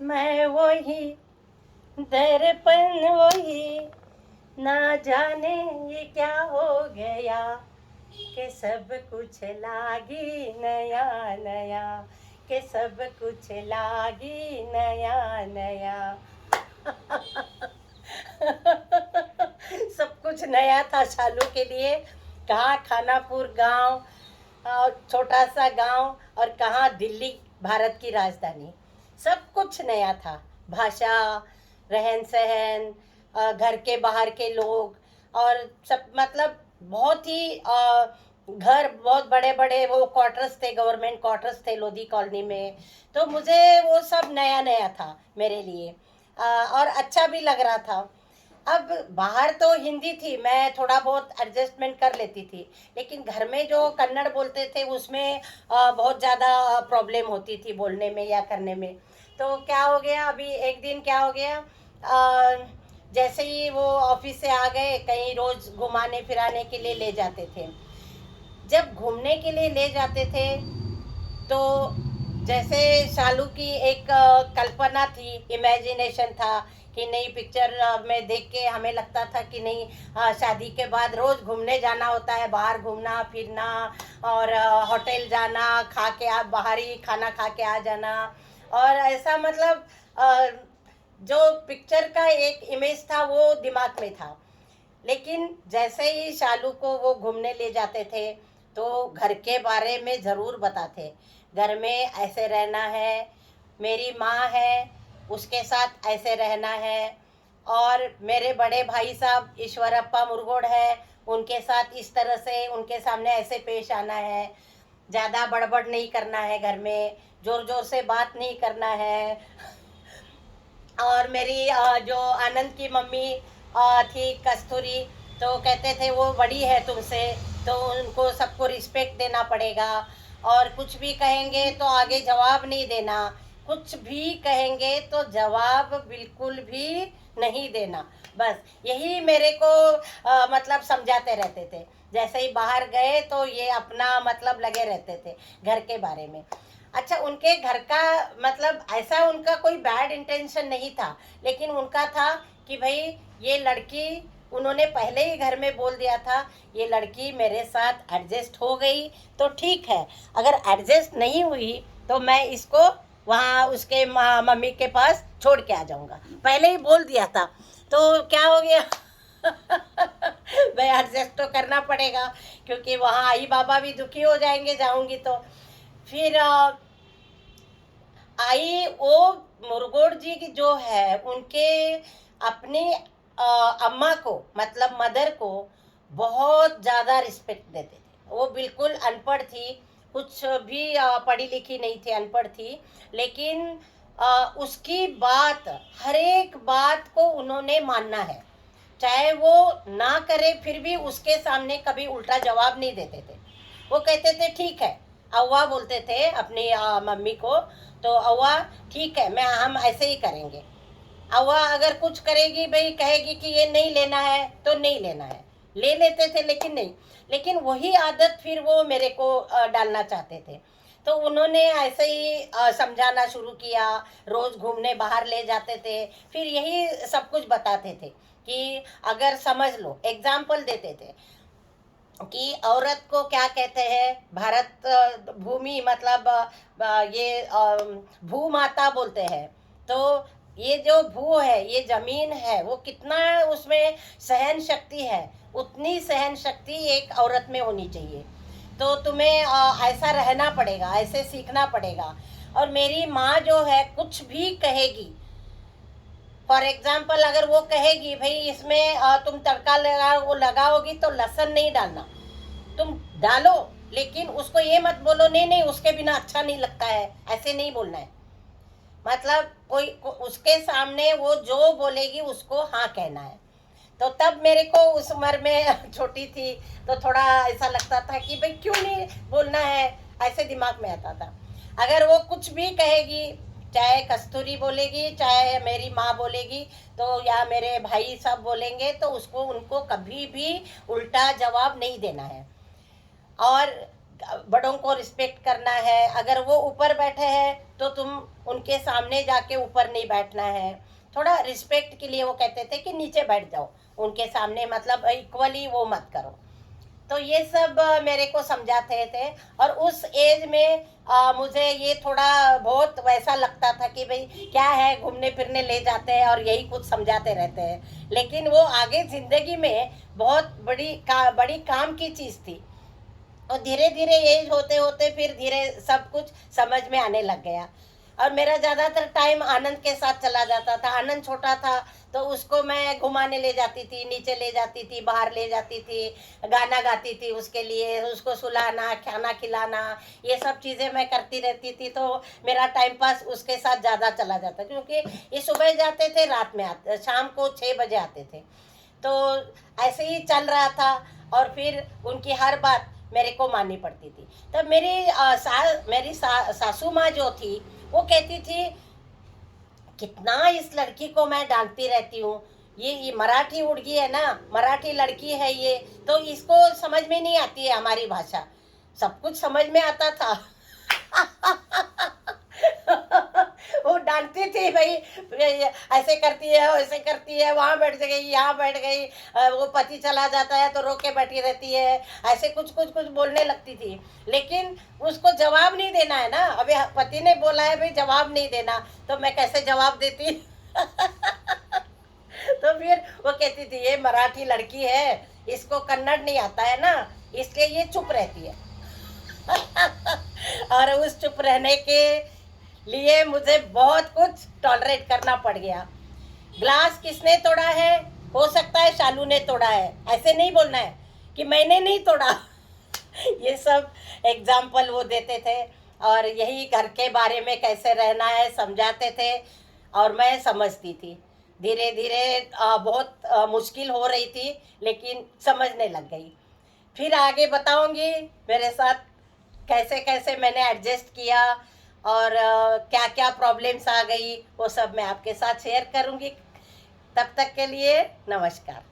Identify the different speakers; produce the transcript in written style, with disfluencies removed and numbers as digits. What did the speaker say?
Speaker 1: मैं वही दर्पण वही, ना जाने ये क्या हो गया कि सब कुछ लागी नया नया, कि सब कुछ लागी नया नया। सब कुछ नया था शालू के लिए। कहाँ खानापुर गांव, छोटा सा गांव, और कहाँ दिल्ली भारत की राजधानी। सब कुछ नया था। भाषा, रहन सहन, घर के बाहर के लोग, और सब मतलब बहुत ही घर बहुत बड़े बड़े वो क्वार्टर्स थे, गवर्नमेंट क्वार्टर्स थे लोधी कॉलोनी में। तो मुझे वो सब नया नया था मेरे लिए, और अच्छा भी लग रहा था। अब बाहर तो हिंदी थी, मैं थोड़ा बहुत एडजस्टमेंट कर लेती थी, लेकिन घर में जो कन्नड़ बोलते थे उसमें बहुत ज़्यादा प्रॉब्लम होती थी बोलने में या करने में। तो क्या हो गया, अभी एक दिन क्या हो गया, जैसे ही वो ऑफिस से आ गए, कहीं रोज़ घुमाने फिराने के लिए ले जाते थे। जब घूमने के लिए ले जाते थे तो जैसे शालू की एक कल्पना थी, इमेजिनेशन था कि नई पिक्चर में देख के हमें लगता था कि नहीं, शादी के बाद रोज़ घूमने जाना होता है, बाहर घूमना फिरना, और होटल जाना, खा के आप बाहर ही खाना खा के आ जाना, और ऐसा मतलब जो पिक्चर का एक इमेज था वो दिमाग में था। लेकिन जैसे ही शालू को वो घूमने ले जाते थे तो घर के बारे में ज़रूर बताते। घर में ऐसे रहना है, मेरी माँ है उसके साथ ऐसे रहना है, और मेरे बड़े भाई साहब ईश्वरप्पा मुरगोड है, उनके साथ इस तरह से उनके सामने ऐसे पेश आना है, ज़्यादा बड़बड़ नहीं करना है, घर में ज़ोर ज़ोर से बात नहीं करना है। और मेरी जो आनंद की मम्मी थी कस्तूरी, तो कहते थे वो बड़ी है तुमसे, तो उनको सबको रिस्पेक्ट देना पड़ेगा, और कुछ भी कहेंगे तो आगे जवाब नहीं देना, कुछ भी कहेंगे तो जवाब बिल्कुल भी नहीं देना। बस यही मेरे को मतलब समझाते रहते थे। जैसे ही बाहर गए तो ये अपना मतलब लगे रहते थे घर के बारे में। अच्छा, उनके घर का मतलब ऐसा उनका कोई बैड इंटेंशन नहीं था, लेकिन उनका था कि भाई ये लड़की, उन्होंने पहले ही घर में बोल दिया था, ये लड़की मेरे साथ एडजस्ट हो गई तो ठीक है, अगर एडजस्ट नहीं हुई तो मैं इसको वहाँ उसके मम्मी के पास छोड़ के आ जाऊँगा, पहले ही बोल दिया था। तो क्या हो गया, भाई एडजस्ट तो करना पड़ेगा, क्योंकि वहाँ आई बाबा भी दुखी हो जाएंगे जाऊँगी तो। फिर आई वो मुरगोड जी की जो है, उनके अपनी अम्मा को मतलब मदर को बहुत ज़्यादा रिस्पेक्ट देते थे। वो बिल्कुल अनपढ़ थी, कुछ भी पढ़ी लिखी नहीं थी, अनपढ़ थी, लेकिन उसकी बात, हर एक बात को उन्होंने मानना है, चाहे वो ना करे फिर भी उसके सामने कभी उल्टा जवाब नहीं देते थे। वो कहते थे ठीक है, अव्वा बोलते थे अपनी मम्मी को, तो अव्वा ठीक है, मैं हम ऐसे ही करेंगे। अव्वा अगर कुछ करेगी, भाई कहेगी कि ये नहीं लेना है तो नहीं लेना है, ले लेते थे लेकिन नहीं। लेकिन वही आदत फिर वो मेरे को डालना चाहते थे, तो उन्होंने ऐसे ही समझाना शुरू किया, रोज़ घूमने बाहर ले जाते थे, फिर यही सब कुछ बताते थे कि अगर समझ लो, एग्जाम्पल देते थे कि औरत को क्या कहते हैं, भारत भूमि मतलब ये भू माता बोलते हैं। तो ये जो भू है, ये जमीन है, वो कितना उसमें सहन शक्ति है, उतनी सहन शक्ति एक औरत में होनी चाहिए। तो तुम्हें ऐसा रहना पड़ेगा, ऐसे सीखना पड़ेगा। और मेरी माँ जो है कुछ भी कहेगी, फॉर एग्जाम्पल अगर वो कहेगी भाई इसमें तुम तड़का लगाओगी तो लहसुन नहीं डालना, तुम डालो, लेकिन उसको ये मत बोलो नहीं नहीं उसके बिना अच्छा नहीं लगता है, ऐसे नहीं बोलना है। मतलब कोई उसके सामने वो जो बोलेगी उसको हाँ कहना है। तो तब मेरे को उस उम्र में छोटी थी तो थोड़ा ऐसा लगता था कि भाई क्यों नहीं बोलना है, ऐसे दिमाग में आता था। अगर वो कुछ भी कहेगी, चाहे कस्तूरी बोलेगी, चाहे मेरी माँ बोलेगी, तो या मेरे भाई सब बोलेंगे, तो उसको उनको कभी भी उल्टा जवाब नहीं देना है। और बड़ों को रिस्पेक्ट करना है। अगर वो ऊपर बैठे हैं तो तुम उनके सामने जाके ऊपर नहीं बैठना है। थोड़ा रिस्पेक्ट के लिए वो कहते थे कि नीचे बैठ जाओ उनके सामने, मतलब इक्वली वो मत करो। तो ये सब मेरे को समझाते थे। और उस एज में मुझे ये थोड़ा बहुत वैसा लगता था कि भाई क्या है, घूमने फिरने ले जाते हैं और यही कुछ समझाते रहते हैं, लेकिन वो आगे ज़िंदगी में बहुत बड़ी काम की चीज़ थी। और धीरे धीरे एज होते होते फिर धीरे सब कुछ समझ में आने लग गया। और मेरा ज़्यादातर टाइम आनंद के साथ चला जाता था। आनंद छोटा था तो उसको मैं घुमाने ले जाती थी, नीचे ले जाती थी, बाहर ले जाती थी, गाना गाती थी उसके लिए, उसको सुलाना, खाना खिलाना, ये सब चीज़ें मैं करती रहती थी। तो मेरा टाइम पास उसके साथ ज़्यादा चला जाता, क्योंकि ये सुबह जाते थे, रात में आते, शाम को 6 बजे आते थे। तो ऐसे ही चल रहा था। और फिर उनकी हर बात मेरे को माननी पड़ती थी। तब मेरी सासू माँ जो थी वो कहती थी, कितना इस लड़की को मैं डांटती रहती हूँ, ये मराठी उड़गी है ना, मराठी लड़की है ये, तो इसको समझ में नहीं आती है हमारी भाषा। सब कुछ समझ में आता था। वो डांटती थी, भाई ऐसे करती है, वैसे करती है, वहाँ बैठ गई, यहाँ बैठ गई, वो पति चला जाता है तो रोके बैठी रहती है, ऐसे कुछ कुछ कुछ बोलने लगती थी। लेकिन उसको जवाब नहीं देना है ना, अभी पति ने बोला है भाई जवाब नहीं देना, तो मैं कैसे जवाब देती। तो फिर वो कहती थी, ये मराठी लड़की है, इसको कन्नड़ नहीं आता है ना, इसलिए ये चुप रहती है। और उस चुप रहने के लिए मुझे बहुत कुछ टॉलरेट करना पड़ गया। ग्लास किसने तोड़ा है, हो सकता है शालू ने तोड़ा है, ऐसे नहीं बोलना है कि मैंने नहीं तोड़ा। ये सब एग्जाम्पल वो देते थे और यही घर के बारे में कैसे रहना है समझाते थे और मैं समझती थी। धीरे धीरे बहुत मुश्किल हो रही थी, लेकिन समझने लग गई। फिर आगे बताऊंगी मेरे साथ कैसे कैसे मैंने एडजस्ट किया और क्या क्या प्रॉब्लम्स आ गई, वो सब मैं आपके साथ शेयर करूंगी। तब तक के लिए नमस्कार।